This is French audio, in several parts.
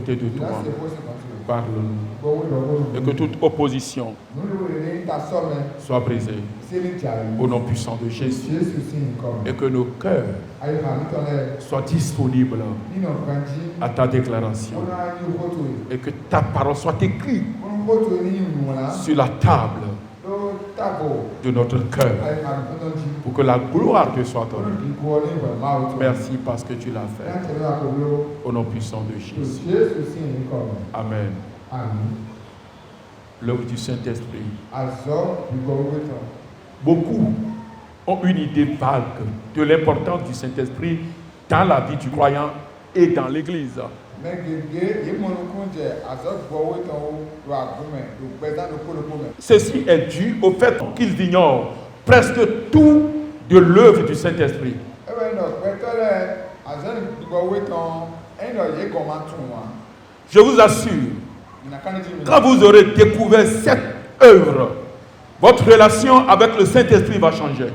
côté de toi. Parle-nous. Et que toute opposition soit brisée. Au nom puissant de Jésus. Et que nos cœurs soient disponibles à ta déclaration. Et que ta parole soit écrite sur la table de notre cœur, pour que la gloire te soit donnée. Merci parce que tu l'as fait. Au nom puissant de Jésus. Amen. L'œuvre du Saint-Esprit. Beaucoup ont une idée vague de l'importance du Saint-Esprit dans la vie du croyant et dans l'Église. Ceci est dû au fait qu'ils ignorent presque tout de l'œuvre du Saint-Esprit. Je vous assure, quand vous aurez découvert cette œuvre, votre relation avec le Saint-Esprit va changer.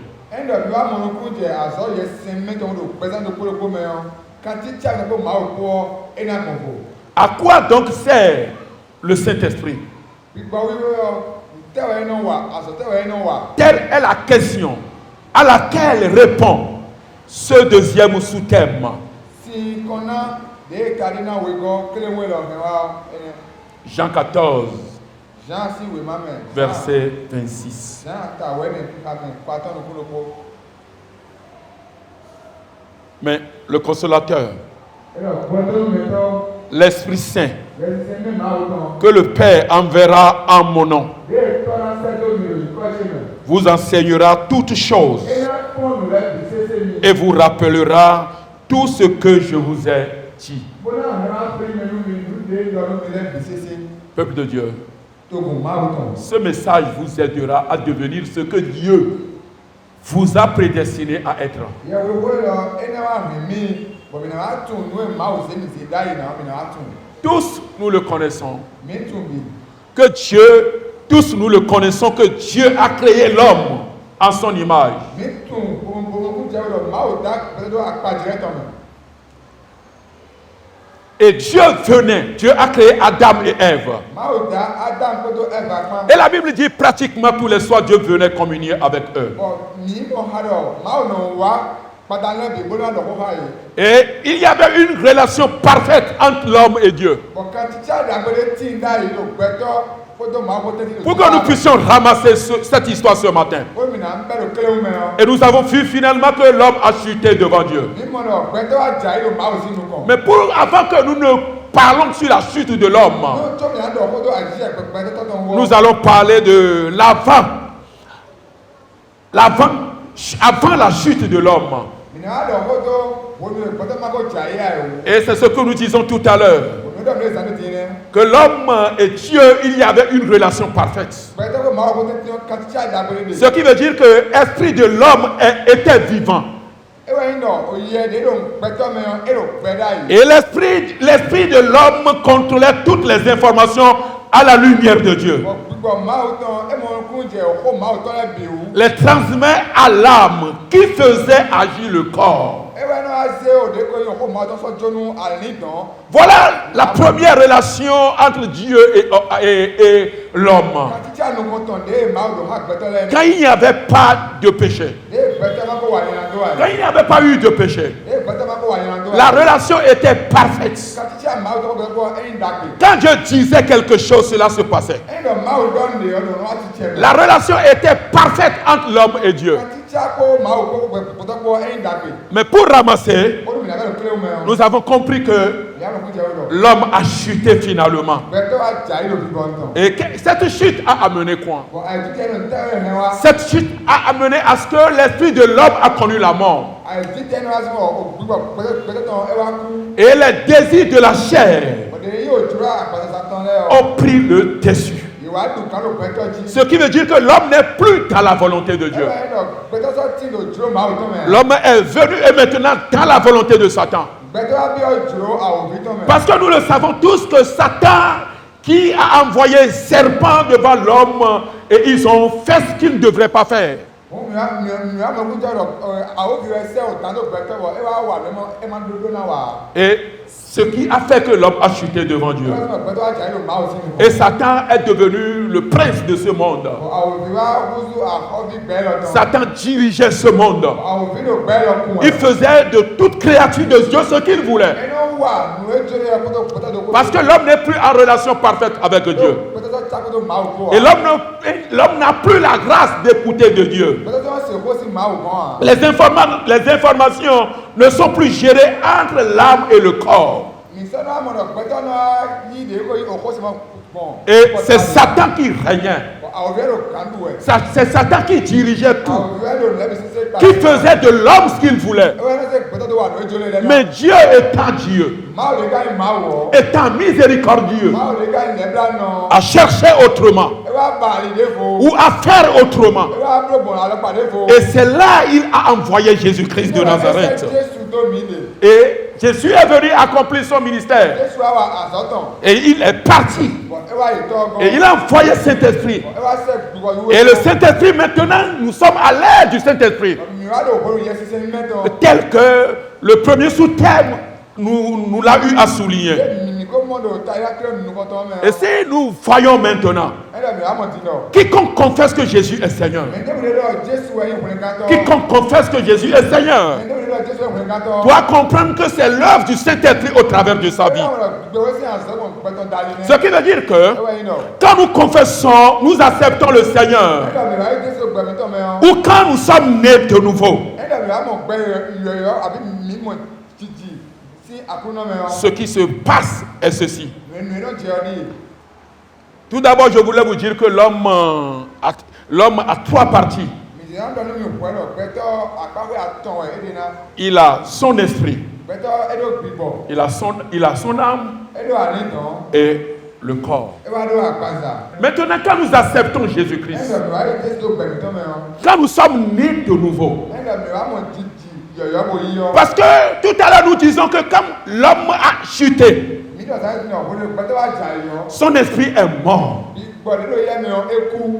À quoi donc sert le Saint-Esprit? Telle est la question à laquelle répond ce deuxième sous-thème. Jean 14, verset 26. Mais le consolateur, l'Esprit Saint, que le Père enverra en mon nom, vous enseignera toutes choses et vous rappellera tout ce que je vous ai dit. Peuple de Dieu, ce message vous aidera à devenir ce que Dieu vous a prédestiné à être. Tous nous le connaissons. Que Dieu, tous nous le connaissons, que Dieu a créé l'homme en son image. Et Dieu venait, Dieu a créé Adam et Ève. Et la Bible dit pratiquement tous les soirs, Dieu venait communier avec eux. Et il y avait une relation parfaite entre l'homme et Dieu. Pour que nous puissions ramasser cette histoire ce matin. Et nous avons vu finalement que l'homme a chuté devant Dieu. Mais avant que nous ne parlons sur la chute de l'homme, nous allons parler de avant la chute de l'homme. Et c'est ce que nous disons tout à l'heure. Que l'homme et Dieu, il y avait une relation parfaite. Ce qui veut dire que l'esprit de l'homme était vivant. Et l'esprit de l'homme contrôlait toutes les informations à la lumière de Dieu. Les transmet à l'âme qui faisait agir le corps. Voilà la première relation entre Dieu et l'homme. Quand il n'y avait pas de péché. Quand il n'y avait pas eu de péché. La relation était parfaite. Quand Dieu disait quelque chose, cela se passait. La relation était parfaite entre l'homme et Dieu. Mais pour ramasser, nous avons compris que l'homme a chuté finalement. Et cette chute a amené quoi? Cette chute a amené à ce que l'esprit de l'homme a connu la mort. Et les désirs de la chair ont pris le dessus. Ce qui veut dire que l'homme n'est plus dans la volonté de Dieu. L'homme est venu et maintenant dans la volonté de Satan. Parce que nous le savons tous que Satan, qui a envoyé serpent devant l'homme, et ils ont fait ce qu'ils ne devraient pas faire. Et Ce qui a fait que l'homme a chuté devant Dieu. Et Satan est devenu le prince de ce monde. Satan dirigeait ce monde. Il faisait de toute créature de Dieu ce qu'il voulait. Parce que l'homme n'est plus en relation parfaite avec Dieu. Et l'homme n'a plus la grâce d'écouter de Dieu. Les informations ne sont plus gérées entre l'âme et le corps. Et c'est Satan qui régnait. C'est Satan qui dirigeait tout. Qui faisait de l'homme ce qu'il voulait. Mais Dieu étant Dieu, étant miséricordieux, à chercher autrement ou à faire autrement. Et c'est là qu'il a envoyé Jésus-Christ de Nazareth. Et Jésus est venu accomplir son ministère. Et il est parti. Et il a envoyé Saint-Esprit. Et le Saint-Esprit, maintenant, nous sommes à l'ère du Saint-Esprit. Tel que le premier sous-thème nous l'a eu à souligner. Et si nous voyons maintenant, quiconque confesse que Jésus est Seigneur, quiconque confesse que Jésus est Seigneur, doit comprendre que c'est l'œuvre du Saint-Esprit au travers de sa vie. Ce qui veut dire que quand nous confessons, nous acceptons le Seigneur. Ou quand nous sommes nés de nouveau. Ce qui se passe est ceci. Tout d'abord, je voulais vous dire que l'homme a trois parties. Il a son esprit, il a son âme et le corps. Maintenant, quand nous acceptons Jésus-Christ, quand nous sommes nés de nouveau, parce que tout à l'heure nous disons que comme l'homme a chuté, son esprit est mort.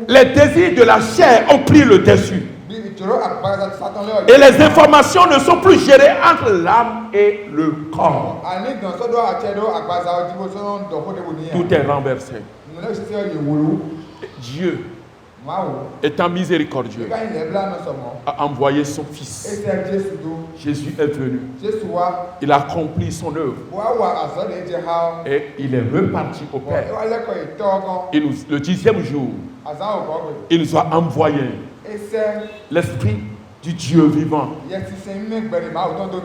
Les désirs de la chair ont pris le dessus. Et les informations ne sont plus gérées entre l'âme et le corps. Tout est renversé. Dieu, étant miséricordieux, a envoyé son Fils. Jésus est venu. Il a accompli son œuvre. Et il est reparti au Père. Et le 10e jour, il nous a envoyé l'Esprit du Dieu vivant.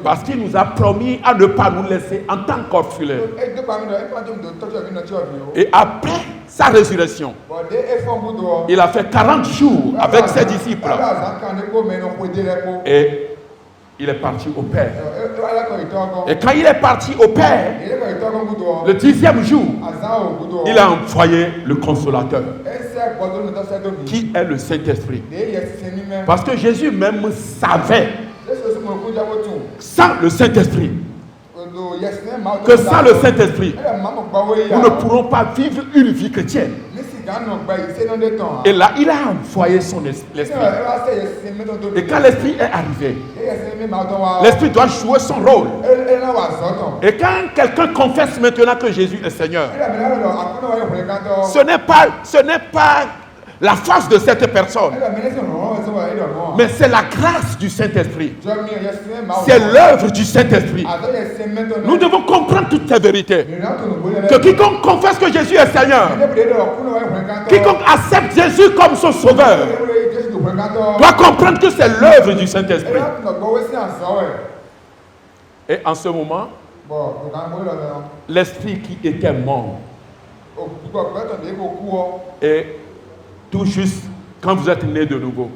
Parce qu'il nous a promis à ne pas nous laisser en tant qu'orphelins. Et après sa résurrection, il a fait 40 jours avec ses disciples. Et il est parti au Père. Et quand il est parti au Père, le 10e jour, il a envoyé le Consolateur, qui est le Saint-Esprit. Parce que Jésus même savait, sans le Saint-Esprit, que sans le Saint-Esprit, nous ne pourrons pas vivre une vie chrétienne. Et là, il a envoyé son esprit. Et quand l'esprit est arrivé, l'esprit doit jouer son rôle. Et quand quelqu'un confesse maintenant que Jésus est Seigneur, ce n'est pas la force de cette personne, mais c'est la grâce du Saint-Esprit. C'est l'œuvre du Saint-Esprit. Nous devons comprendre toutes ces vérités. Que quiconque confesse que Jésus est Seigneur, quiconque accepte Jésus comme son sauveur, doit comprendre que c'est l'œuvre du Saint-Esprit. Et en ce moment, l'esprit qui était mort, et tout juste quand vous êtes né de nouveau,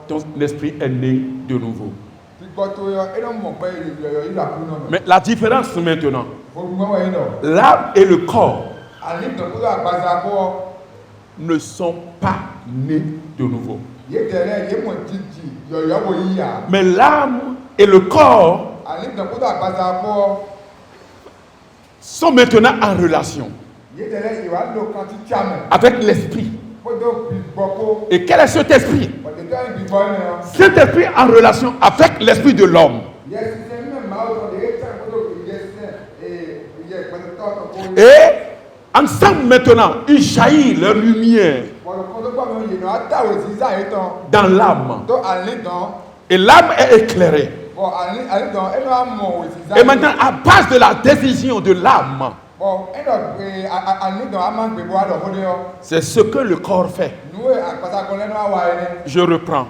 ton esprit est né de nouveau. Mais la différence maintenant, l'âme et le corps ne sont pas nés de nouveau. Mais l'âme et le corps sont maintenant en relation avec l'esprit. Et quel est cet esprit? Cet esprit en relation avec l'esprit de l'homme. Et ensemble maintenant, il jaillit leur lumière dans l'âme. Et l'âme est éclairée. Et maintenant, à base de la décision de l'âme, c'est ce que le corps fait. Je reprends.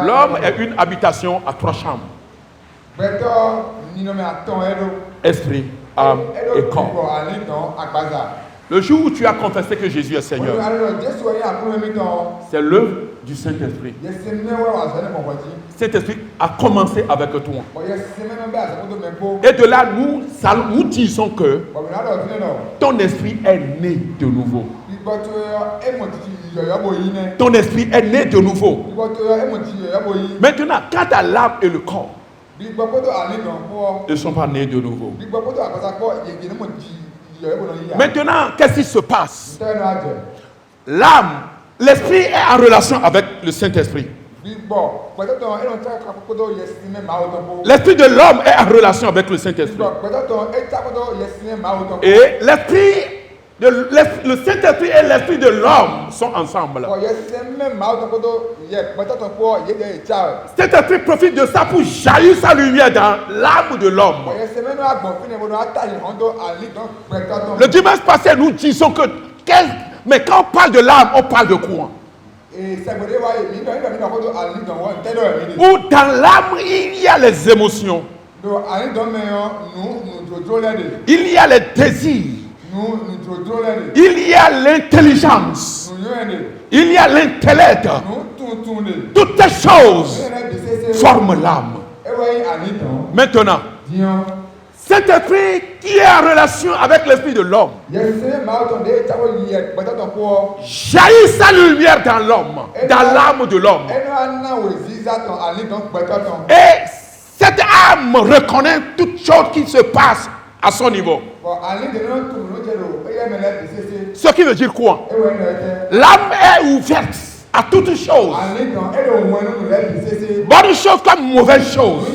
L'homme est une habitation à 3 chambres. Esprit, âme et corps. Le jour où tu as confessé que Jésus est Seigneur, c'est l'œuvre du Saint-Esprit. Saint-Esprit a commencé avec toi. Et de là, nous disons que ton esprit est né de nouveau. Ton esprit est né de nouveau. Maintenant, quant à l'âme et le corps, ils ne sont pas nés de nouveau. Maintenant, qu'est-ce qui se passe? L'âme, l'esprit est en relation avec le Saint-Esprit. L'esprit de l'homme est en relation avec le Saint-Esprit. Et le Saint-Esprit et l'esprit de l'homme sont ensemble. Cet esprit profite de ça pour jaillir sa lumière dans l'âme de l'homme. Le dimanche passé, nous disons que mais quand on parle de l'âme, on parle de quoi? Où dans l'âme, il y a les émotions. Il y a les désirs. Il y a l'intelligence. Il y a l'intellect. Toutes ces choses forment l'âme. Maintenant, cet esprit qui est en relation avec l'esprit de l'homme jaillit sa lumière dans l'homme, dans l'âme de l'homme. Et cette âme reconnaît toutes choses qui se passent à son niveau. Ce qui veut dire quoi? L'âme est ouverte à toutes choses. Bonnes choses comme mauvaises choses.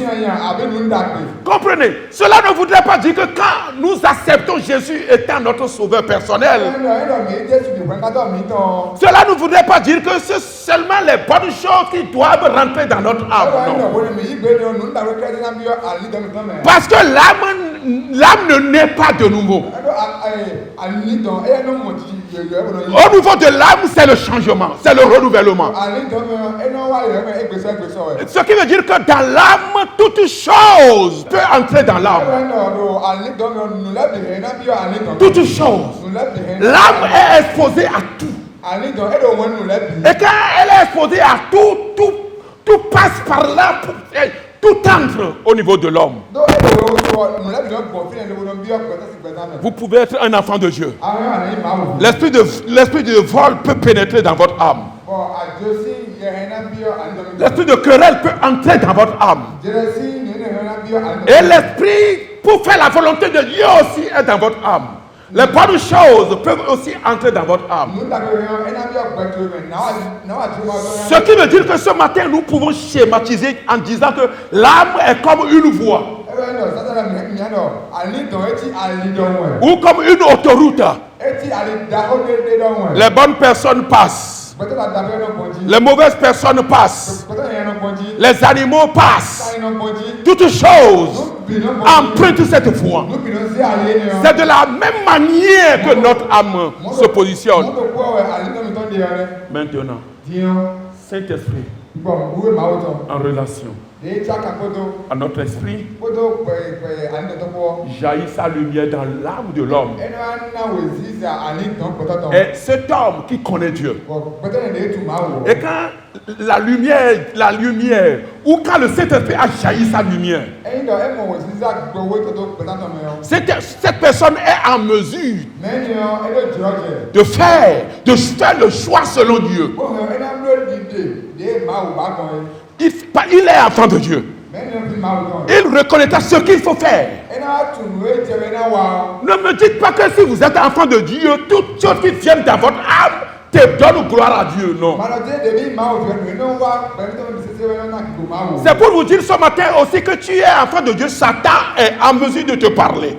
Comprenez? Cela ne voudrait pas dire que quand nous acceptons Jésus étant notre sauveur personnel, cela ne voudrait pas dire que c'est seulement les bonnes choses qui doivent rentrer dans notre âme. Non. Parce que l'âme ne naît pas de nouveau. Au niveau de l'âme, c'est le changement, c'est le renouvellement. Ce qui veut dire que dans l'âme, toute chose peut entrer dans l'âme. Toute chose. L'âme est exposée à tout. Et quand elle est exposée à tout passe par là. Tout entre au niveau de l'homme. Vous pouvez être un enfant de Dieu. L'esprit de vol peut pénétrer dans votre âme. L'esprit de querelle peut entrer dans votre âme. Et l'esprit, pour faire la volonté de Dieu aussi, est dans votre âme. Les bonnes choses peuvent aussi entrer dans votre âme. Ce qui veut dire que ce matin, nous pouvons schématiser en disant que l'âme est comme une voie. Ou comme une autoroute. Les bonnes personnes passent. Les mauvaises personnes passent. Les animaux passent. Toutes choses empruntent cette voie. C'est de la même manière que notre âme se positionne. Maintenant, Saint-Esprit en relation à notre esprit jaillit sa lumière dans l'âme de l'homme. Et cet homme qui connaît Dieu, et quand la lumière, ou quand le Saint-Esprit a jailli sa lumière, cette personne est en mesure de faire le choix selon Dieu. Il est enfant de Dieu. Il reconnaîtra ce qu'il faut faire. Ne me dites pas que si vous êtes enfant de Dieu, toutes choses qui viennent dans votre âme te donne gloire à Dieu, non. C'est pour vous dire ce matin aussi que tu es enfant de Dieu. Satan est en mesure de te parler.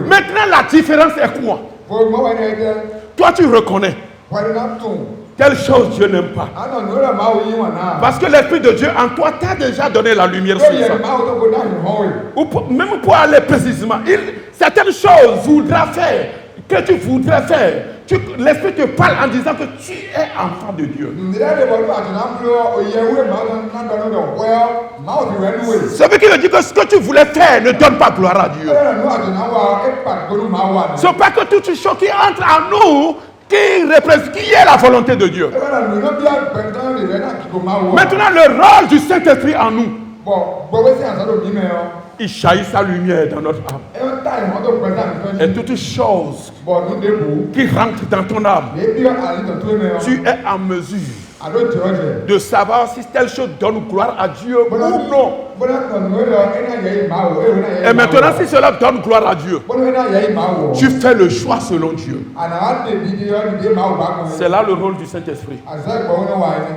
Maintenant, la différence est quoi? Toi, tu reconnais quelle chose Dieu n'aime pas. Parce que l'Esprit de Dieu en toi t'a déjà donné la lumière sur ça. Même pour aller précisément, certaines choses voudra faire, que tu voudrais faire. L'Esprit te parle en disant que tu es enfant de Dieu. Celui qui veut dire que ce que tu voulais faire ne donne pas gloire à Dieu. Ce n'est pas que toutes ces choses qui entrent en nous qui est la volonté de Dieu. Maintenant, le rôle du Saint-Esprit en nous, il jaillit sa lumière dans notre âme. Et toutes choses qui rentrent dans ton âme, tu es en mesure de savoir si telle chose donne gloire à Dieu ou non. Et maintenant, si cela donne gloire à Dieu, tu fais le choix selon Dieu. C'est là le rôle du Saint-Esprit.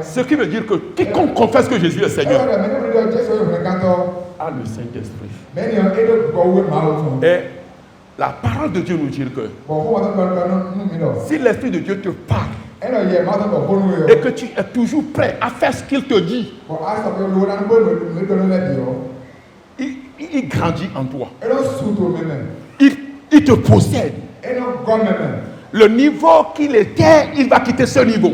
Ce qui veut dire que quiconque confesse que Jésus est Seigneur a le Saint-Esprit. Et la parole de Dieu nous dit que si l'Esprit de Dieu te parle et que tu es toujours prêt à faire ce qu'il te dit, il grandit en toi. Il te possède. Le niveau qu'il était, il va quitter ce niveau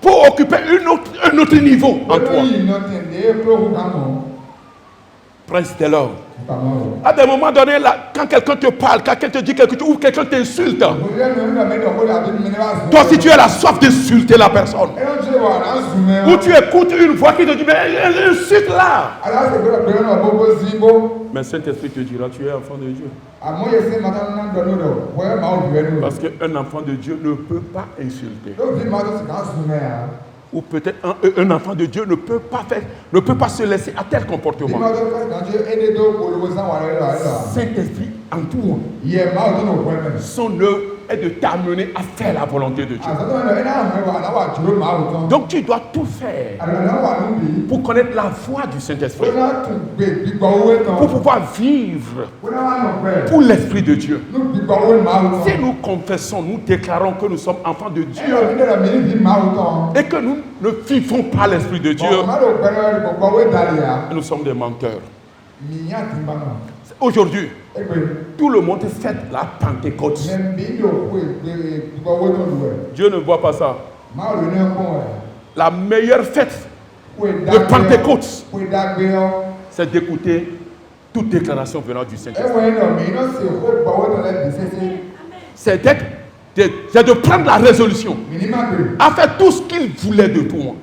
pour occuper un autre niveau en toi. Prince Taylor, à des moments donnés, là, quand quelqu'un te parle, quand quelqu'un te dit quelque chose, ou quelqu'un t'insulte, toi si tu as la soif d'insulter la personne, ou tu écoutes une voix qui te dit, mais insulte là. Mais Saint-Esprit te dira, tu es enfant de Dieu. Parce qu'un enfant de Dieu ne peut pas insulter. Ou peut-être un enfant de Dieu ne peut pas se laisser à tel comportement. Saint-Esprit en toi, son œuvre est de t'amener à faire la volonté de Dieu. Donc tu dois tout faire pour connaître la voix du Saint-Esprit, pour pouvoir vivre pour l'Esprit de Dieu. Si nous confessons, nous déclarons que nous sommes enfants de Dieu et que nous ne vivons pas l'Esprit de Dieu, nous sommes des menteurs. Aujourd'hui, tout le monde fête la Pentecôte. Dieu ne voit pas ça. La meilleure fête de Pentecôte, c'est d'écouter toute déclaration venant du Saint-Esprit. C'est de prendre la résolution à faire tout ce qu'il voulait de toi.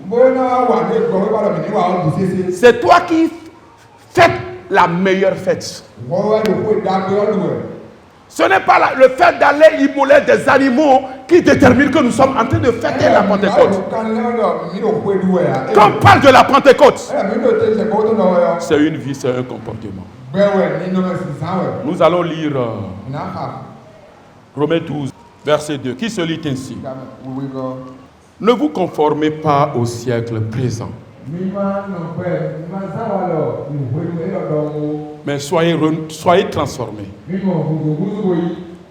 C'est toi qui fêtes la meilleure fête. Ce n'est pas le fait d'aller immoler des animaux qui détermine que nous sommes en train de fêter la Pentecôte. Quand on parle de la Pentecôte, c'est une vie, c'est un comportement. Nous allons lire Romains 12, verset 2, qui se lit ainsi. Ne vous conformez pas au siècle présent, mais soyez transformés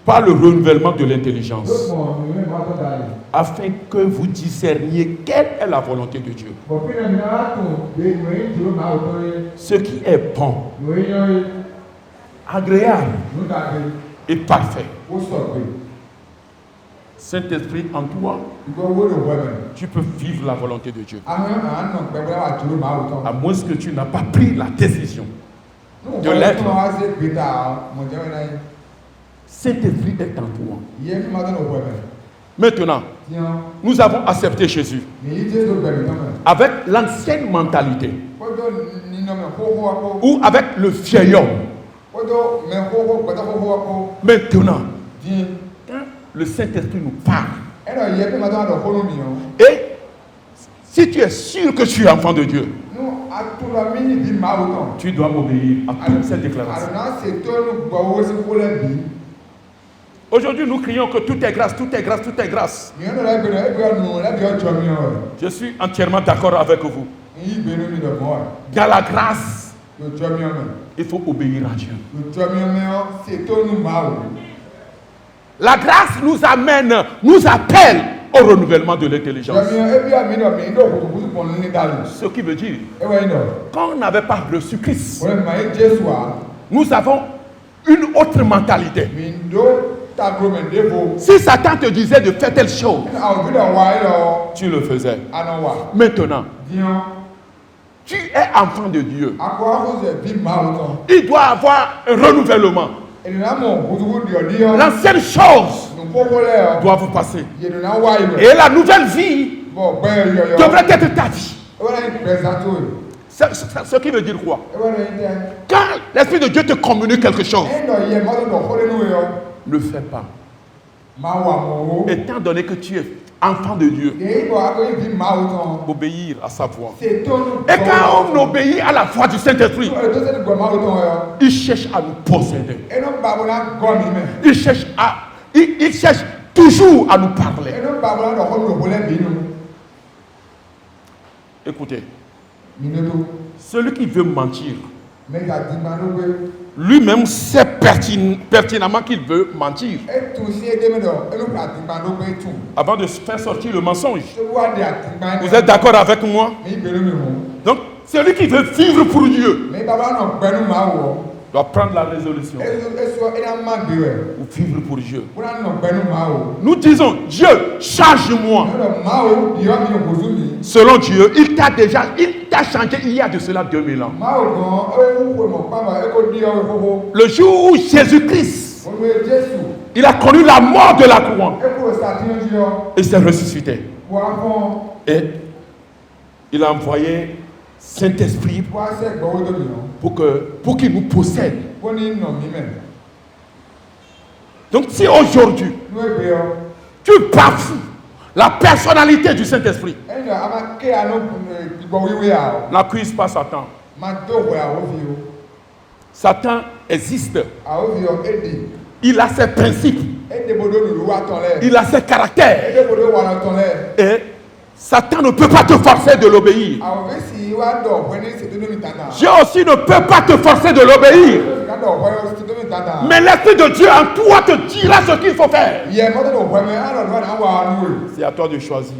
par le renouvellement de l'intelligence, afin que vous discerniez quelle est la volonté de Dieu, ce qui est bon, agréable et parfait. Saint-Esprit en toi, tu peux vivre la volonté de Dieu. À moins que tu n'as pas pris la décision de l'être. Saint-Esprit est en toi. Maintenant, nous avons accepté Jésus avec l'ancienne mentalité ou avec le vieil homme. Maintenant, le Saint-Esprit nous parle. Et si tu es sûr que tu es enfant de Dieu, tu dois obéir à toutes ces déclarations. Aujourd'hui, nous crions que tout est grâce, tout est grâce, tout est grâce. Je suis entièrement d'accord avec vous. Dans la grâce, il faut obéir à Dieu. La grâce nous amène, nous appelle au renouvellement de l'intelligence. Ce qui veut dire, quand on n'avait pas reçu Christ, nous avons une autre mentalité. Si Satan te disait de faire telle chose, tu le faisais. Maintenant, tu es enfant de Dieu. Il doit avoir un renouvellement. L'ancienne chose doit vous passer. Et la nouvelle vie devrait être ta vie. Ce qui veut dire quoi? Quand l'Esprit de Dieu te communique quelque chose, ne fais pas. Étant donné que tu es enfant de Dieu, obéir à sa voix. Et quand on obéit à la voix du Saint-Esprit, il cherche à nous posséder. Il cherche toujours à nous parler. Écoutez, celui qui veut mentir, lui-même sait pertinemment qu'il veut mentir. Avant de faire sortir le mensonge. Vous êtes d'accord avec moi? Donc, celui qui veut vivre pour Dieu doit prendre la résolution ou vivre pour Dieu. Nous disons, Dieu, change-moi. Selon Dieu, il t'a changé il y a de cela 2000 ans. Le jour où Jésus-Christ, il a connu la mort de la couronne et s'est ressuscité. Et il a envoyé Saint-Esprit pour qu'il nous possède. Donc si aujourd'hui tu bafoues la personnalité du Saint-Esprit, n'accuse pas Satan. Satan existe. Il a ses principes. Il a ses caractères. Et Satan ne peut pas te forcer de l'obéir. Dieu aussi ne peut pas te forcer de l'obéir. Mais l'Esprit de Dieu en toi te dira ce qu'il faut faire. C'est à toi de choisir.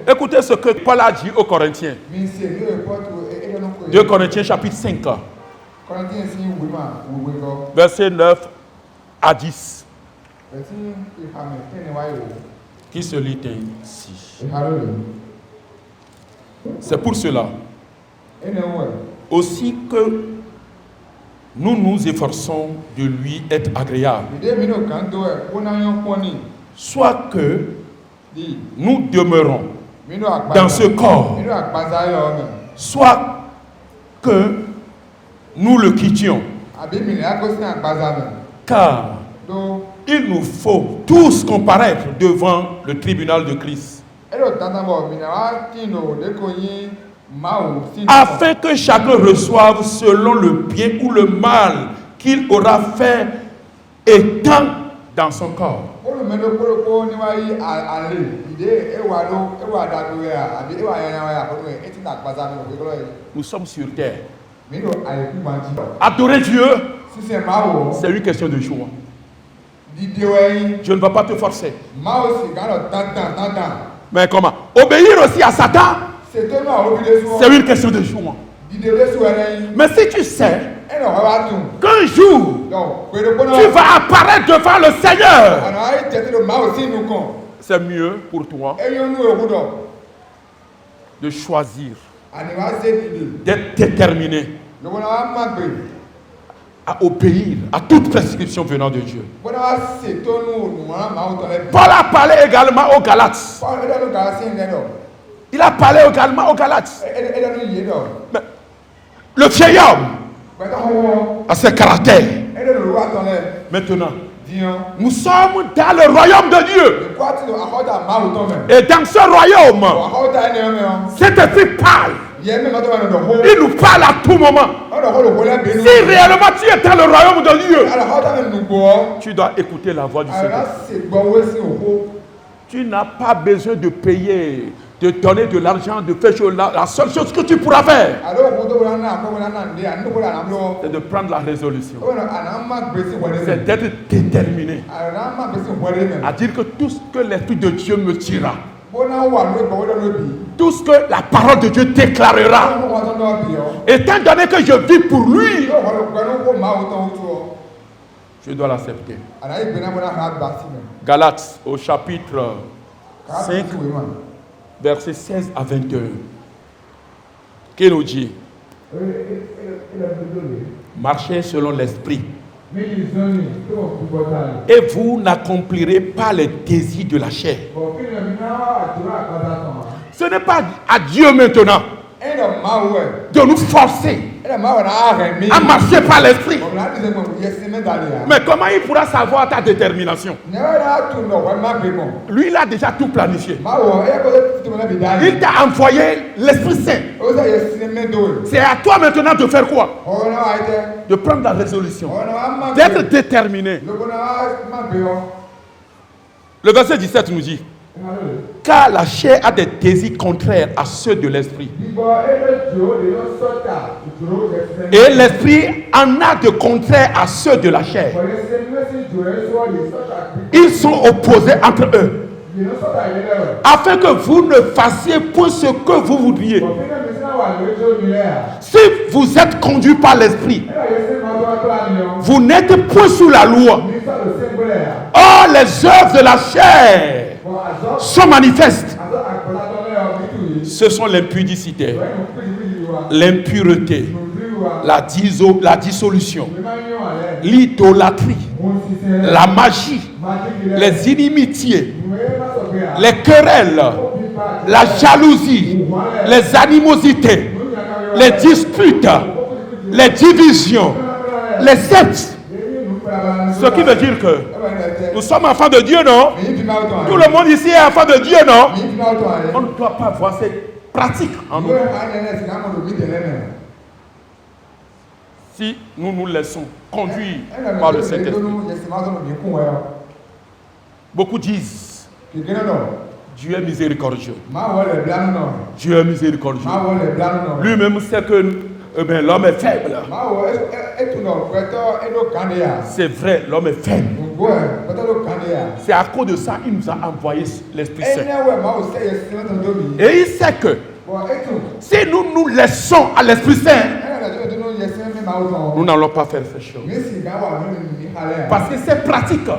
Écoutez ce que Paul a dit aux Corinthiens. 2 Corinthiens chapitre 5. Verset 9 à 10. Qui se lit ainsi. C'est pour cela aussi que nous nous efforçons de lui être agréable. Soit que nous demeurons dans ce corps, soit que nous le quittions. Car il nous faut tous comparaître devant le tribunal de Christ, afin que chacun reçoive selon le bien ou le mal qu'il aura fait étant dans son corps. Nous sommes sur terre. Adorer Dieu, c'est une question de choix. Je ne vais pas te forcer. Mais comment? Obéir aussi à Satan, c'est une question de choix. Mais si tu sais qu'un jour tu vas apparaître devant le Seigneur, c'est mieux pour toi de choisir, d'être déterminé à obéir à toute prescription venant de Dieu. Paul a parlé également aux Galates. Il a parlé également aux Galates. Mais le vieil homme a ses caractères. Maintenant, nous sommes dans le royaume de Dieu. Et dans ce royaume, cet esprit parle. Il nous parle à tout moment. Si réellement tu es dans le royaume de Dieu, tu dois écouter la voix du Seigneur. Tu n'as pas besoin de payer, de donner de l'argent, de faire chose. La seule chose que tu pourras faire, c'est de prendre la résolution. C'est d'être déterminé à dire que tout ce que l'Esprit de Dieu me dira, tout ce que la parole de Dieu déclarera, étant donné que je vis pour lui, je dois l'accepter. Galates au chapitre 5, versets 16 à 21. Qu'il nous dit, marchez selon l'esprit. Et vous n'accomplirez pas les désirs de la chair. Ce n'est pas à Dieu maintenant de nous forcer à marcher par l'esprit. Mais comment il pourra savoir ta détermination? Lui, il a déjà tout planifié. Il t'a envoyé l'Esprit Saint. C'est à toi maintenant de faire quoi? De prendre la résolution, d'être déterminé. Le verset 17 nous dit, car la chair a des désirs contraires à ceux de l'esprit. Et l'esprit en a de contraires à ceux de la chair. Ils sont opposés entre eux, afin que vous ne fassiez point ce que vous voudriez. Si vous êtes conduit par l'esprit, vous n'êtes point sous la loi. Or, les œuvres de la chair sont manifestes. Ce sont l'impudicité, l'impureté, la dissolution, l'idolâtrie, la magie, les inimitiés, les querelles, la jalousie, les animosités, les disputes, les divisions, les sectes. Ce qui veut dire que nous sommes enfants de Dieu, non? Tout le monde ici est enfant de Dieu, non? On ne doit pas voir cette pratique en nous. Si nous nous laissons conduire par le Saint-Esprit. Beaucoup disent, Dieu est miséricordieux. Dieu est miséricordieux. Lui-même sait que l'homme est faible. C'est vrai, l'homme est faible. C'est à cause de ça qu'il nous a envoyé l'Esprit Saint. Et il sait que si nous nous laissons à l'Esprit Saint, nous n'allons pas faire ces choses. Parce que c'est pratique.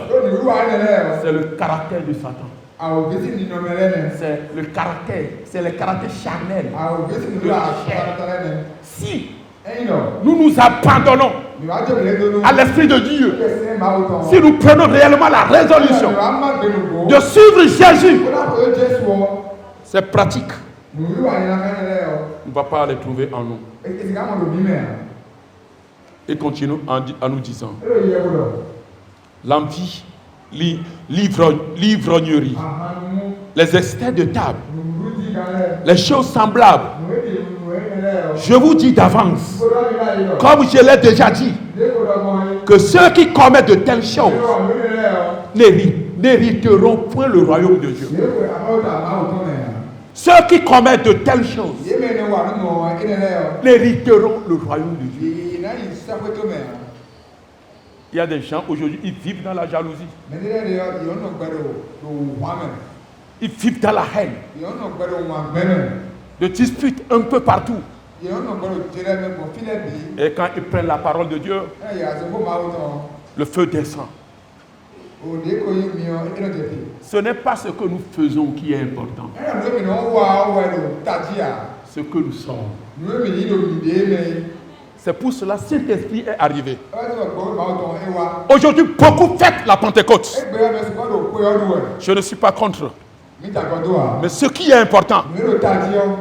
C'est le caractère de Satan. C'est le caractère charnel de la chair. Si nous nous abandonnons à l'Esprit de Dieu, si nous prenons réellement la résolution de suivre Jésus, c'est pratique. On ne va pas les trouver en nous. Et continue en nous disant, l'envie, l'ivrognerie, les excès de table, les choses semblables. Je vous dis d'avance, comme je l'ai déjà dit, que ceux qui commettent de telles choses n'hériteront point le royaume de Dieu. Ceux qui commettent de telles choses n'hériteront le royaume de Dieu. Il y a des gens aujourd'hui, ils vivent dans la jalousie. Ils vivent dans la haine. De disputes un peu partout. Et quand ils prennent la parole de Dieu, le feu descend. Ce n'est pas ce que nous faisons qui est important. Ce que nous sommes. C'est pour cela que cet esprit est arrivé. Aujourd'hui, beaucoup fêtent la Pentecôte. Je ne suis pas contre. Mais ce qui est important,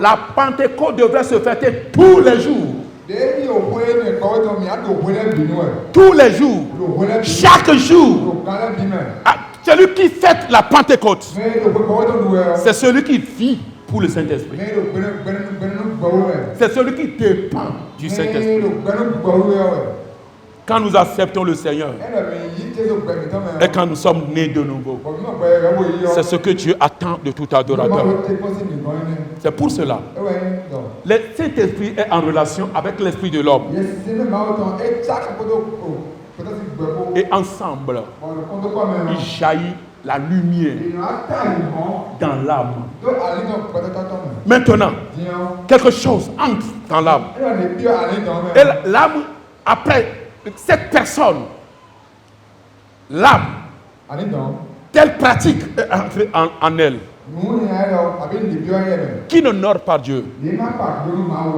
la Pentecôte devrait se fêter tous les jours. Tous les jours. Chaque jour. Celui qui fête la Pentecôte, c'est celui qui vit pour le Saint-Esprit. C'est celui qui dépend du Saint-Esprit. Quand nous acceptons le Seigneur et quand nous sommes nés de nouveau, c'est ce que Dieu attend de tout adorateur. C'est pour cela. Le Saint-Esprit est en relation avec l'Esprit de l'homme. Et ensemble, il jaillit la lumière dans l'âme. Maintenant, quelque chose entre dans l'âme. Et l'âme, après cette personne, l'âme, telle pratique est entrée en elle, qui n'honore pas Dieu.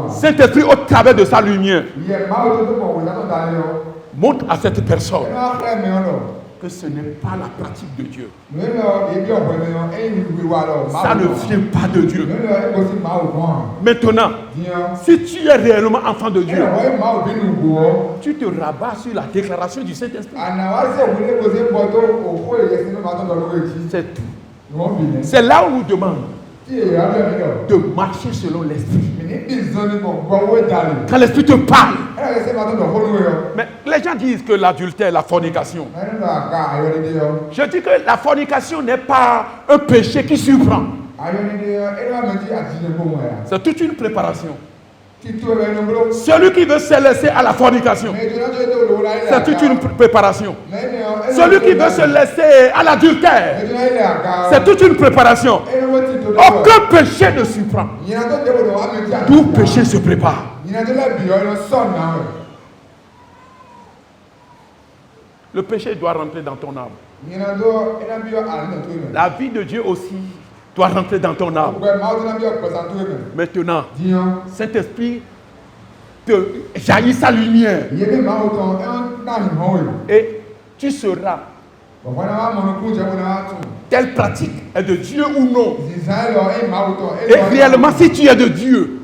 Saint-Esprit, au travers de sa lumière, montre à cette personne que ce n'est pas la pratique de Dieu. Ça ne vient pas de Dieu. Maintenant, si tu es réellement enfant de Dieu, tu te rabats sur la déclaration du Saint-Esprit. C'est tout. C'est là où on nous demande de marcher selon l'Esprit. Quand l'Esprit te parle. Mais les gens disent que l'adultère, la fornication. Je dis que la fornication n'est pas un péché qui surprend. C'est toute une préparation. Celui qui veut se laisser à la fornication, c'est toute une préparation. Celui qui veut se laisser à l'adultère, c'est toute une préparation. Aucun péché ne surprend. Tout péché se prépare. Le péché doit rentrer dans ton âme. La vie de Dieu aussi doit rentrer dans ton âme. Maintenant, Saint-Esprit te jaillit sa lumière. Et tu seras. Telle pratique est de Dieu ou non. Et réellement, si tu es de Dieu,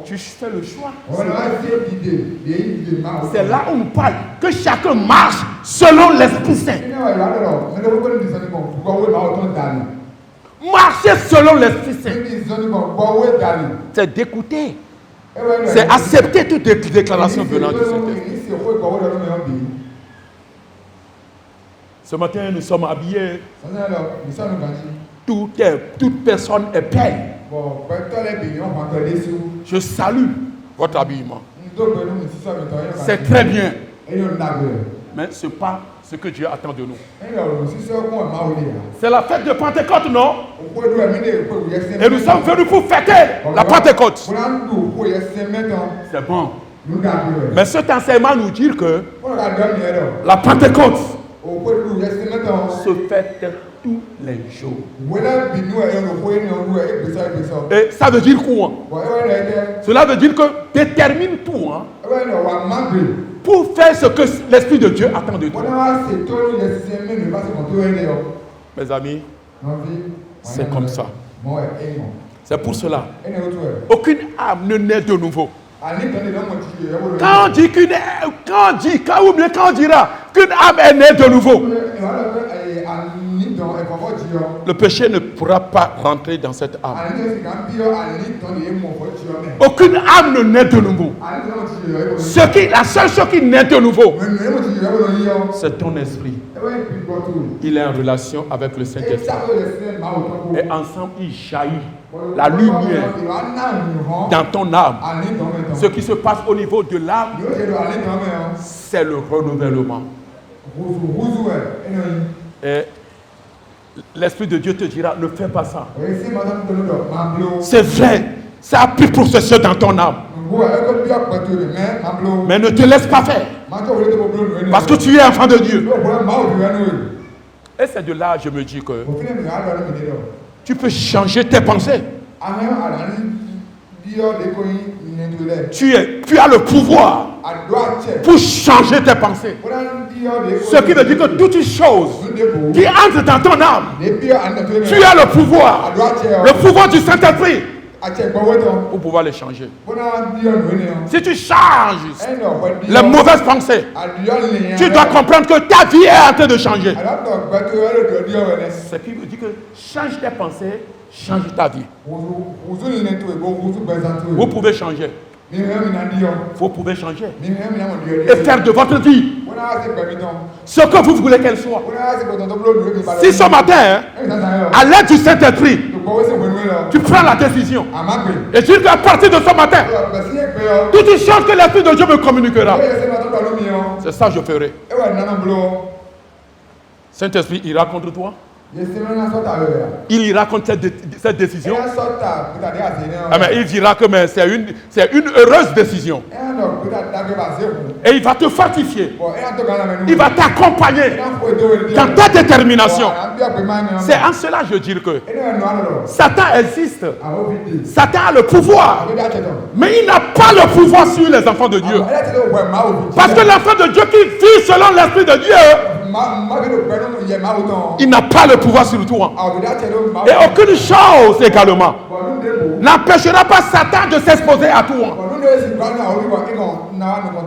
tu fais le choix. C'est là où on parle que chacun marche selon l'Esprit Saint. Marcher selon l'Esprit Saint, c'est d'écouter, c'est accepter toute déclaration venant du Saint-Esprit. Ce matin, nous sommes habillés. Toute personne est belle. Je salue votre habillement. C'est très bien. Mais ce n'est pas ce que Dieu attend de nous. C'est la fête de Pentecôte, non? Et nous sommes venus pour fêter la Pentecôte. C'est bon. Mais cet enseignement nous dit que la Pentecôte se fête tous les jours. Et ça veut dire quoi? Cela veut dire que détermine-toi pour faire ce que l'Esprit de Dieu attend de toi. Mes amis, c'est comme ça. C'est pour cela. Aucune âme ne naît de nouveau. Quand on dira qu'une âme est née de nouveau, le péché ne pourra pas rentrer dans cette âme. Aucune âme ne naît de nouveau. La seule chose qui naît de nouveau, c'est ton esprit. Il est en relation avec le Saint-Esprit. Et ensemble, il jaillit la lumière dans ton âme. Ce qui se passe au niveau de l'âme, c'est le renouvellement. Et l'Esprit de Dieu te dira, ne fais pas ça. C'est vrai, ça a pris possession dans ton âme. Mais ne te laisse pas faire. Parce que tu es enfant de Dieu. Et c'est de là, je me dis que tu peux changer tes pensées. Tu as le pouvoir pour changer tes pensées. Ce qui veut dire que toute chose qui entre dans ton âme, tu as le pouvoir du Saint-Esprit pour pouvoir les changer. Si tu changes les mauvaises pensées, tu dois comprendre que ta vie est en train de changer. Ce qui veut dire que change tes pensées, change ta vie. Vous pouvez changer. Vous pouvez changer. Et faire de votre vie ce que vous voulez qu'elle soit. Si ce matin, à l'aide du Saint-Esprit, tu prends la décision et tu dis qu'à partir de ce matin, toute chose que l'Esprit de Dieu me communiquera, c'est ça que je ferai. Saint-Esprit ira contre toi. Il ira contre cette décision. Mais il dira que c'est une heureuse décision. Et il va te fortifier. Il va t'accompagner dans ta détermination. C'est en cela que je dis que Satan existe. Satan a le pouvoir. Mais il n'a pas le pouvoir sur les enfants de Dieu. Parce que l'enfant de Dieu qui vit selon l'Esprit de Dieu, il n'a pas le pouvoir sur toi. Et aucune chose également n'empêchera pas Satan de s'exposer à toi.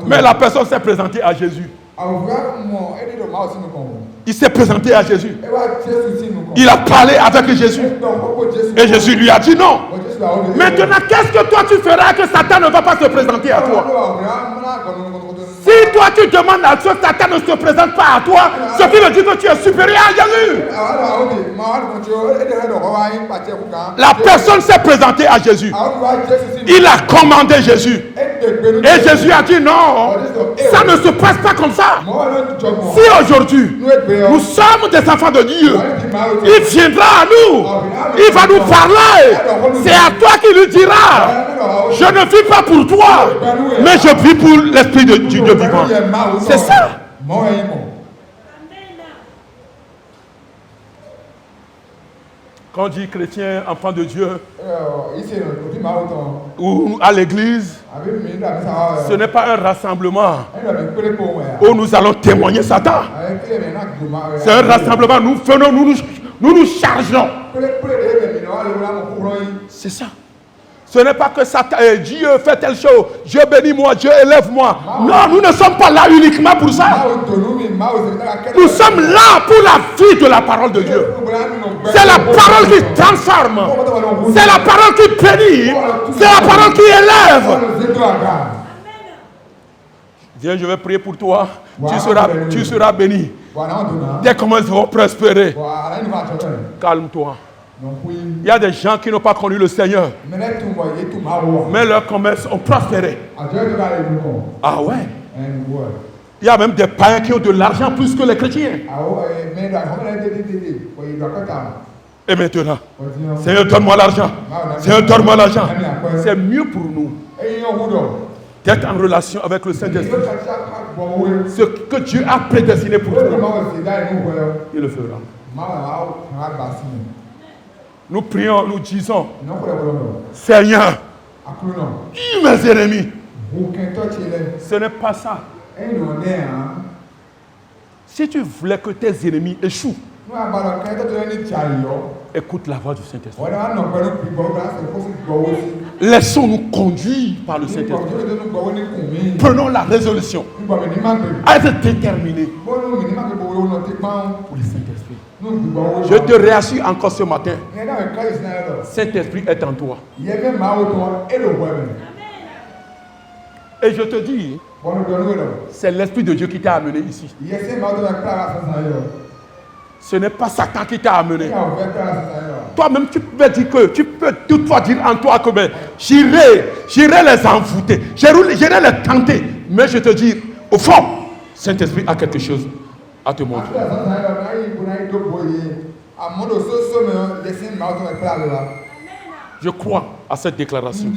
Mais la personne s'est présentée à Jésus. Il s'est présenté à Jésus. Il a parlé avec Jésus. Et Jésus lui a dit non. Maintenant, qu'est-ce que toi tu feras que Satan ne va pas se présenter à toi? Si toi tu demandes à ce que Satan ne se présente pas à toi, ce qui veut dire que tu es supérieur à Jésus. La personne s'est présentée à Jésus. Il a commandé Jésus. Et Jésus a dit non, ça ne se passe pas comme ça. Si aujourd'hui nous sommes des enfants de Dieu, il viendra à nous, il va nous parler. C'est à toi qu'il lui dira, je ne vis pas pour toi, mais je vis pour l'Esprit de Dieu vivant. C'est ça. Quand on dit chrétien, enfant de Dieu, ou à l'église, ce n'est pas un rassemblement où nous allons témoigner Satan. C'est un rassemblement, nous venons, nous chargeons. C'est ça. Ce n'est pas que Satan, Dieu fait telle chose, Dieu bénit moi, Dieu élève moi. Non, nous ne sommes pas là uniquement pour ça. Nous sommes là pour la vie de la parole de Dieu. C'est la parole qui transforme. C'est la parole qui bénit. C'est la parole qui élève. Viens, je vais prier pour toi. Tu seras béni. Tes commerces vont prospérer. Calme-toi. Il y a des gens qui n'ont pas connu le Seigneur, mais leurs commerces ont prospéré. Ah ouais. Il y a même des païens qui ont de l'argent plus que les chrétiens. Et maintenant, Seigneur, donne-moi l'argent. Seigneur, donne-moi l'argent. C'est mieux pour nous d'être en relation avec le Saint-Esprit. Ce que Dieu a prédestiné pour toi, il le fera. Nous prions, nous disons, Seigneur, mes ennemis. Ce n'est pas ça. Si tu voulais que tes ennemis échouent, écoute la voix du Saint-Esprit. Laissons-nous conduire par le Saint-Esprit. Prenons la résolution à être déterminés pour le Saint-Esprit. Je te réassure encore ce matin. Saint-Esprit est en toi. Et je te dis, c'est l'Esprit de Dieu qui t'a amené ici. Ce n'est pas Satan qui t'a amené. Toi-même, tu peux dire que, tu peux toutefois dire en toi que j'irai les envoûter, j'irai les tenter. Mais je te dis, au fond, Saint-Esprit a quelque chose à te montrer. Je crois à cette déclaration.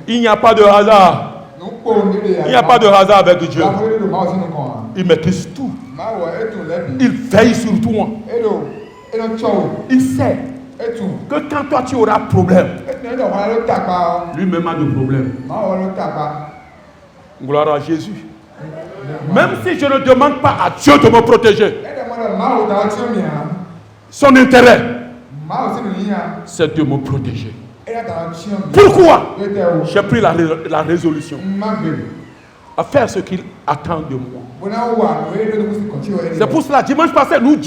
Il n'y a pas de hasard. Il n'y a pas de hasard avec Dieu. Il maîtrise tout. Il veille sur toi. Il sait que quand toi tu auras problème, lui-même a de problème. Gloire à Jésus. Même si je ne demande pas à Dieu de me protéger, son intérêt, c'est de me protéger. Pourquoi? J'ai pris la résolution à faire ce qu'il attend de moi. C'est pour cela, dimanche passé, nous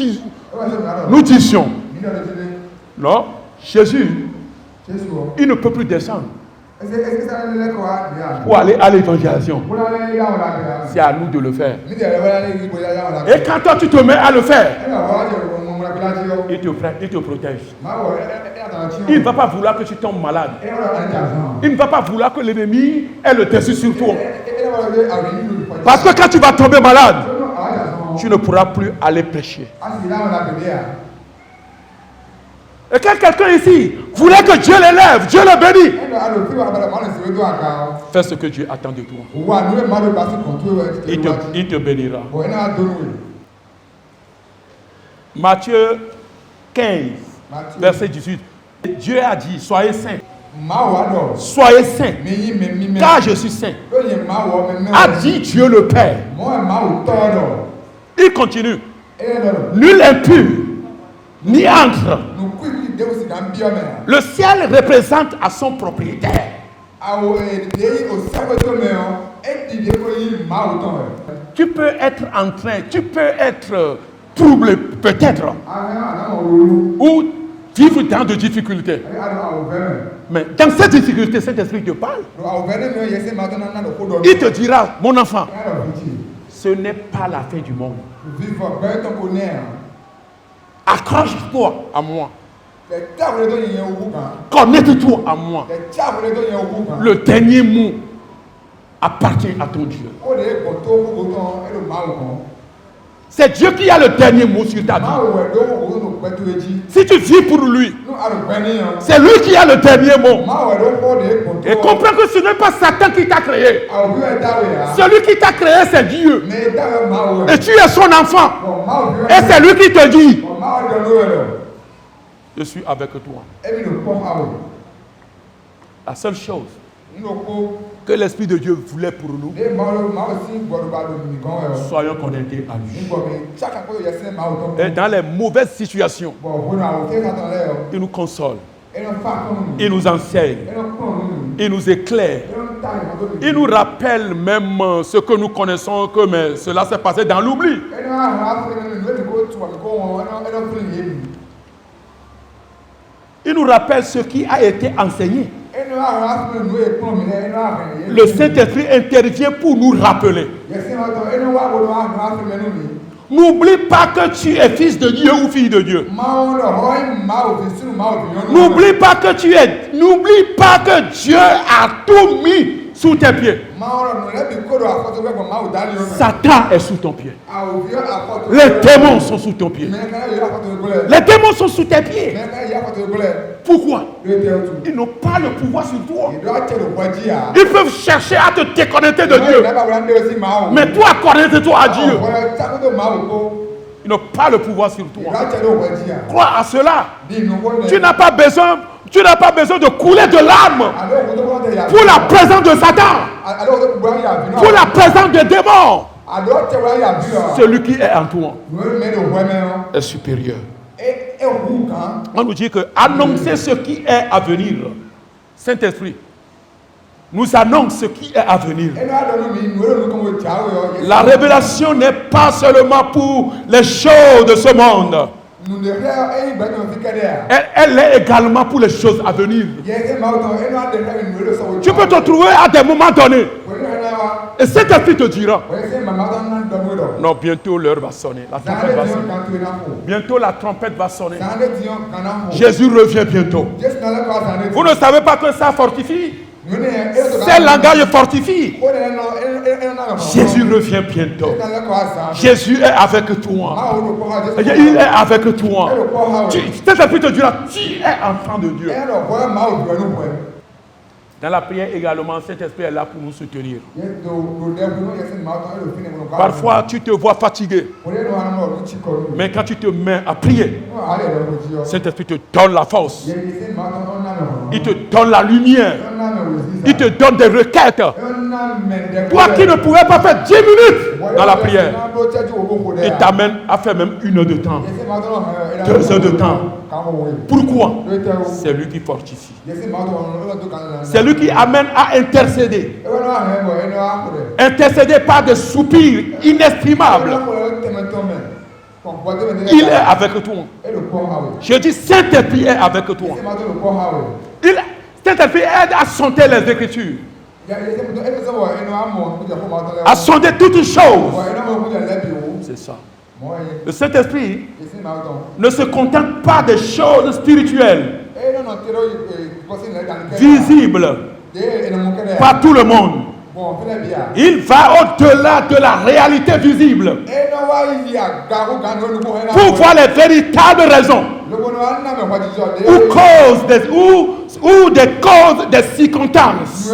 disions, non, Jésus, il ne peut plus descendre pour aller à l'évangélisation. C'est à nous de le faire. Et quand toi tu te mets à le faire, il te protège. Il ne va pas vouloir que tu tombes malade. Il ne va pas vouloir que l'ennemi ait le dessus sur toi. Parce que quand tu vas tomber malade, tu ne pourras plus aller prêcher. Et quand quelqu'un ici voulait que Dieu l'élève, Dieu le bénit, fais ce que Dieu attend de toi. Il te bénira. Matthieu 15, verset 18. Dieu a dit, soyez saints. Soyez saints, car je suis saint. A dit Dieu le Père. Il continue. Nul impur, ni entre. Le ciel représente à son propriétaire. Tu peux être en train, tu peux être troublé peut-être, ou vivre dans des difficultés. Mais dans cette difficulté, cet esprit te parle. Il te dira, mon enfant, ce n'est pas la fin du monde. Accroche-toi à moi. Connecte-toi à moi. Le dernier mot appartient à ton Dieu. C'est Dieu qui a le dernier mot sur ta vie. Si tu vis pour lui, c'est lui qui a le dernier mot. Et comprends que ce n'est pas Satan qui t'a créé. Celui qui t'a créé, c'est Dieu. Et tu es son enfant. Et c'est lui qui te dit, je suis avec toi. La seule chose que l'Esprit de Dieu voulait pour nous, soyons connectés à lui. Et dans les mauvaises situations, il nous console, il nous enseigne, il nous éclaire, il nous rappelle même ce que nous connaissons, que mais cela s'est passé dans l'oubli. Il nous rappelle ce qui a été enseigné. Le Saint-Esprit intervient pour nous rappeler. N'oublie pas que tu es fils de Dieu ou fille de Dieu. N'oublie pas que Dieu a tout mis sous tes pieds. Satan est sous ton pied. Les démons sont sous ton pied. Les démons sont sous tes pieds. Pourquoi? Ils n'ont pas le pouvoir sur toi. Ils peuvent chercher à te déconnecter de Dieu. Mais toi, connecte-toi à Dieu. Ils n'ont pas le pouvoir sur toi. Crois à cela. Tu n'as pas besoin de couler de larmes pour la présence de Satan, pour la présence des démons. Celui qui est en toi est supérieur. On nous dit que annoncer ce qui est à venir. Saint-Esprit nous annonce ce qui est à venir. La révélation n'est pas seulement pour les choses de ce monde. Elle est également pour les choses à venir. Tu peux te trouver à des moments donnés. Et cet esprit te dira, non, bientôt l'heure va sonner. La trompette va sonner. Bientôt la trompette va sonner. Jésus revient bientôt. Vous ne savez pas que ça fortifie? Ces langages fortifient. Jésus revient bientôt. Jésus est avec toi. Il est avec toi. Cet esprit te dira, tu es enfant de Dieu. Dans la prière également, cet esprit est là pour nous soutenir. Parfois, tu te vois fatigué. Mais quand tu te mets à prier, cet esprit te donne la force. Il te donne la lumière. Il te donne des requêtes. Toi qui ne pouvais pas faire 10 minutes dans la prière, il t'amène à faire même 1 heure de temps, 2 heures de temps. Pourquoi? C'est lui qui fortifie. C'est lui qui amène à intercéder. Intercéder par des soupirs inestimables. Il est avec toi. Je dis, Saint-Esprit est avec toi. Saint-Esprit aide à sonder les Écritures. À sonder toutes choses. C'est ça. Le Saint-Esprit ne se contente pas des choses spirituelles, visibles par tout le monde. Il va au-delà de la réalité visible pour voir les véritables raisons ou des causes, des circonstances.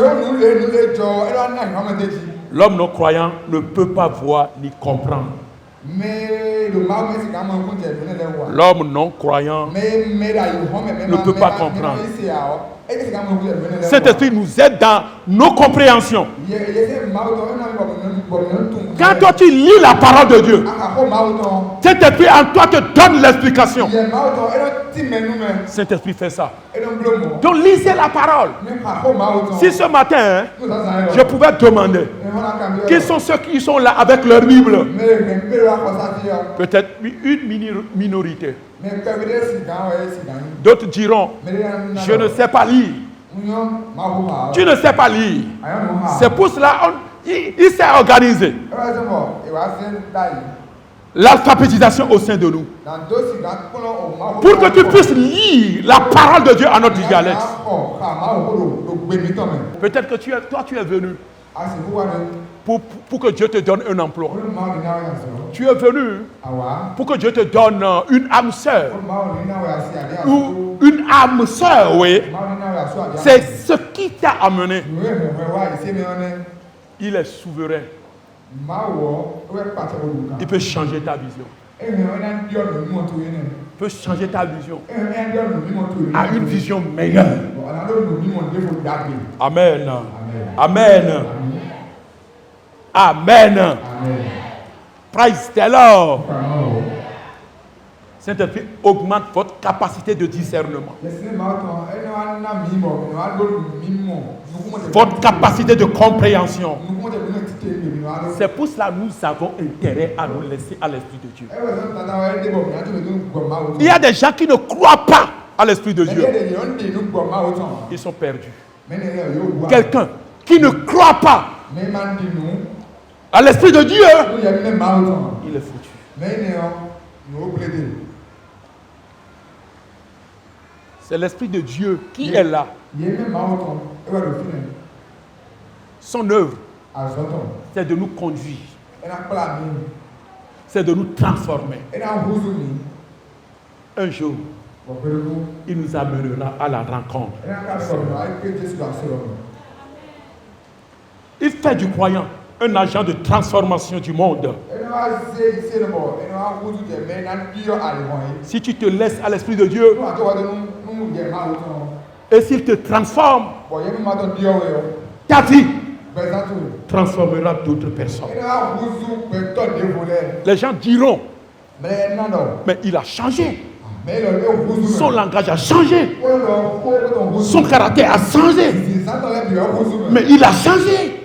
L'homme non croyant ne peut pas voir ni comprendre. L'homme non croyant ne peut pas comprendre. Cet esprit nous aide dans nos compréhensions. Quand toi tu lis la parole de Dieu, cet esprit en toi te donne l'explication. Cet esprit fait ça. Donc lisez la parole. Si ce matin, je pouvais demander qui sont ceux qui sont là avec leur Bible, peut-être une minorité. D'autres diront, je ne sais pas lire. Tu ne sais pas lire. C'est pour cela il s'est organisé. L'alphabétisation au sein de nous. Pour que tu puisses lire la parole de Dieu à notre dialecte. Peut-être que tu es venu pour que Dieu te donne un emploi. Tu es venu pour que Dieu te donne une âme sœur. Ou une âme sœur, oui. C'est ce qui t'a amené. Il est souverain. Il peut changer ta vision. Il peut changer ta vision à une vision meilleure. Amen. Amen. Amen. Praise the Lord. Saint-Esprit augmente votre capacité de discernement. Votre capacité de compréhension. C'est pour cela que nous avons intérêt à nous laisser à l'Esprit de Dieu. Il y a des gens qui ne croient pas à l'Esprit de Dieu. Ils sont perdus. Quelqu'un qui ne croit pas à l'Esprit de Dieu, il est foutu. C'est l'Esprit de Dieu qui est là. Son œuvre, c'est de nous conduire. C'est de nous transformer. Un jour, il nous amènera à la rencontre. Il fait du croyant un agent de transformation du monde. Si tu te laisses à l'Esprit de Dieu et s'il te transforme, ta vie transformera d'autres personnes. Les gens diront, mais il a changé. Son langage a changé. Son caractère a changé. Mais il a changé.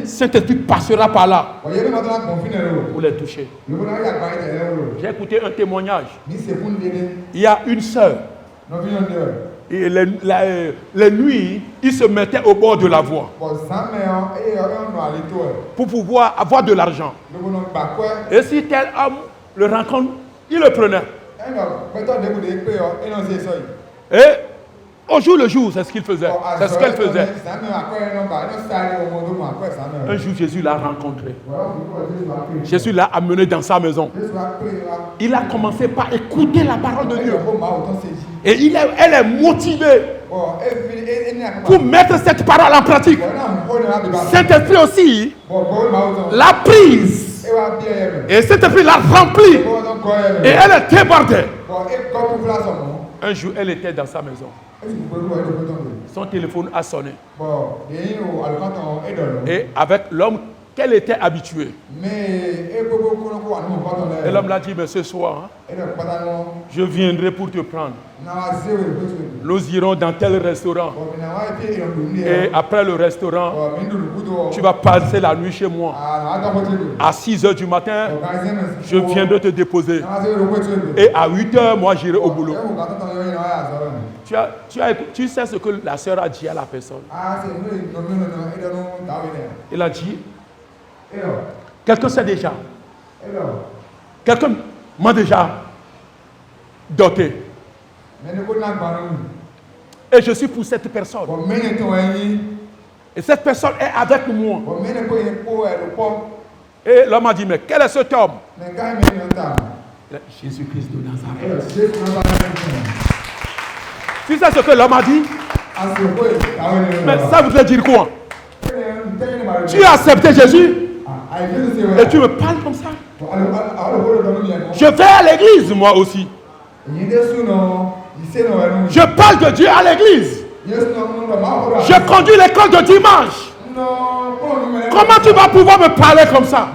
Saint-Esprit passera par là pour les toucher. J'ai écouté un témoignage. Il y a une sœur. Et les nuits, il se mettait au bord de la voie pour pouvoir avoir de l'argent. Et si tel homme le rencontre, il le prenait. Et au jour le jour, c'est ce qu'il faisait. C'est ce qu'elle faisait. Un jour, Jésus l'a rencontré. Jésus l'a amené dans sa maison. Il a commencé par écouter la parole de Dieu. Et elle est motivée pour mettre cette parole en pratique. Saint-Esprit aussi l'a prise. Et Saint-Esprit l'a remplie. Et elle est débordée. Un jour, elle était dans sa maison. Son téléphone a sonné. Et avec l'homme qu'elle était habituée, Et l'homme l'a dit, mais ce soir, je viendrai pour te prendre. Nous irons dans tel restaurant. Et après le restaurant, tu vas passer la nuit chez moi. À 6 h du matin, je viendrai te déposer. Et à 8 h, moi, j'irai au boulot. Tu sais ce que la sœur a dit à la personne? Il a dit, quelqu'un sait déjà. Quelqu'un m'a déjà doté. Et je suis pour cette personne. Et cette personne est avec moi. Et l'homme a dit, mais quel est cet homme? Jésus-Christ de Nazareth. Tu sais ce que l'homme a dit? Mais ça voudrait dire quoi? Tu as accepté Jésus et tu me parles comme ça. Je vais à l'église moi aussi. Je parle de Dieu à l'église. Je conduis l'école de dimanche. Comment tu vas pouvoir me parler comme ça?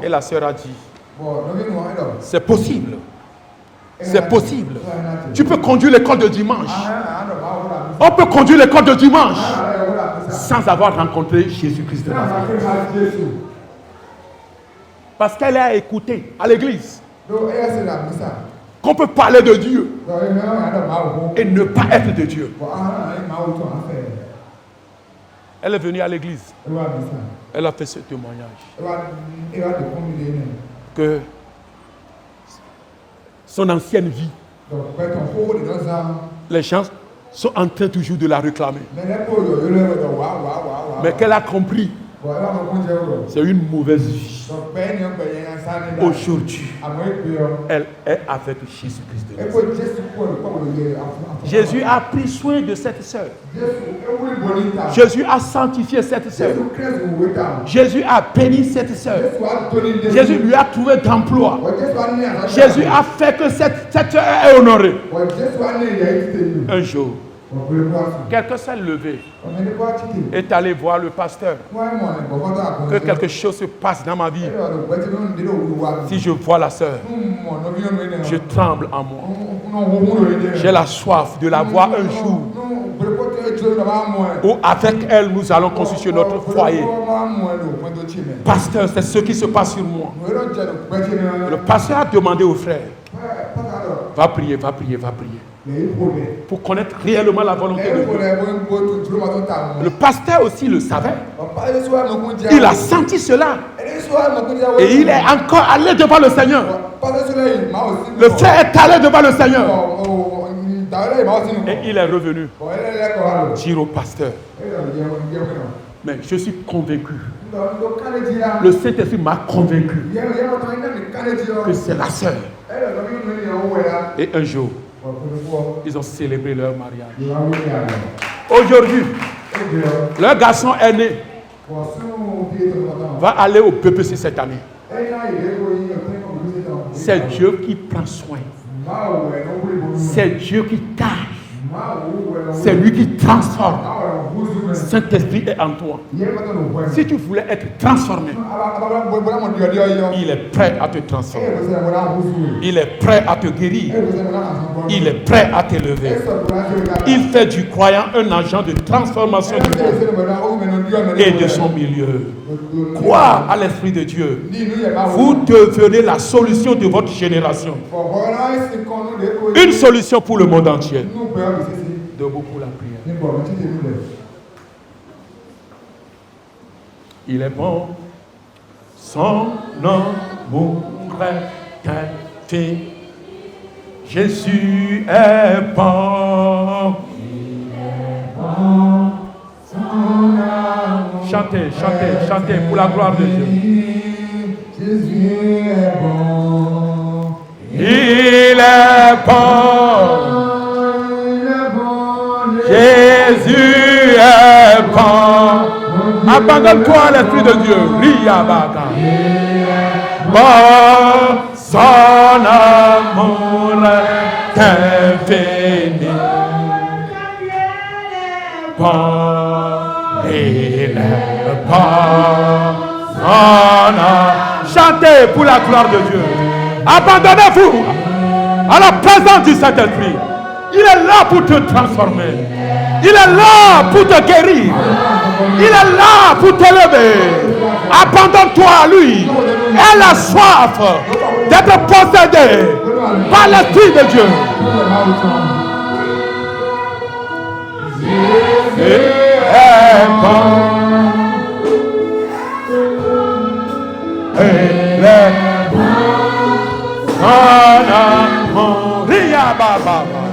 Et la sœur a dit, c'est possible. C'est possible. Tu peux conduire l'école de dimanche. On peut conduire l'école de dimanche sans avoir rencontré Jésus-Christ de Nazareth. Parce qu'elle a écouté à l'église qu'on peut parler de Dieu et ne pas être de Dieu. Elle est venue à l'église. Elle a fait ce témoignage que son ancienne vie, les gens sont en train toujours de la réclamer. Mais qu'elle a compris, c'est une mauvaise vie. Aujourd'hui, elle est avec Jésus-Christ de Nazareth. Jésus a pris soin de cette sœur. Jésus a sanctifié cette sœur. Jésus a béni cette sœur. Jésus lui a trouvé d'emploi. Jésus a fait que cette sœur est honorée. Un jour, quelqu'un s'est levé, est allé voir le pasteur, que quelque chose se passe dans ma vie. Si je vois la sœur, je tremble en moi. J'ai la soif de la voir un jour, où avec elle nous allons constituer notre foyer. Pasteur, c'est ce qui se passe sur moi. Le pasteur a demandé au frère, va prier, va prier, va prier, pour connaître réellement la volonté de Dieu. Le pasteur aussi le savait. Il a senti cela. Et il est encore allé devant le Seigneur. Le frère est allé devant le Seigneur. Et il est revenu dire au pasteur, mais je suis convaincu, le Saint-Esprit m'a convaincu que c'est la sœur. Et un jour, ils ont célébré leur mariage. Aujourd'hui, leur garçon aîné va aller au PPC cette année. C'est Dieu qui prend soin. C'est Dieu qui cache. C'est lui qui transforme. Saint-Esprit est en toi. Si tu voulais être transformé, il est prêt à te transformer. Il est prêt à te guérir. Il est prêt à t'élever. Il fait du croyant un agent de transformation du monde et de son milieu. Crois à l'Esprit de Dieu. Vous devenez la solution de votre génération. Une solution pour le monde entier. Debout pour la prière. Il est bon, son amour est infini. Jésus est bon. Il est bon, son amour. Chantez, chantez, chantez pour la gloire de Dieu. Jésus est bon. Il est bon. Jésus est bon. Abandonne-toi à l'Esprit de Dieu. Riyabaga. Bon, son amour est infini. Bon, il est bon. Son amour. Chantez pour la gloire de Dieu. Abandonnez-vous à la présence du Saint-Esprit. Il est là pour te transformer. Il est là pour te guérir. Il est là pour t'élever. Abandonne-toi à lui. Elle a soif d'être possédée par l'Esprit de Dieu. Ria Baba.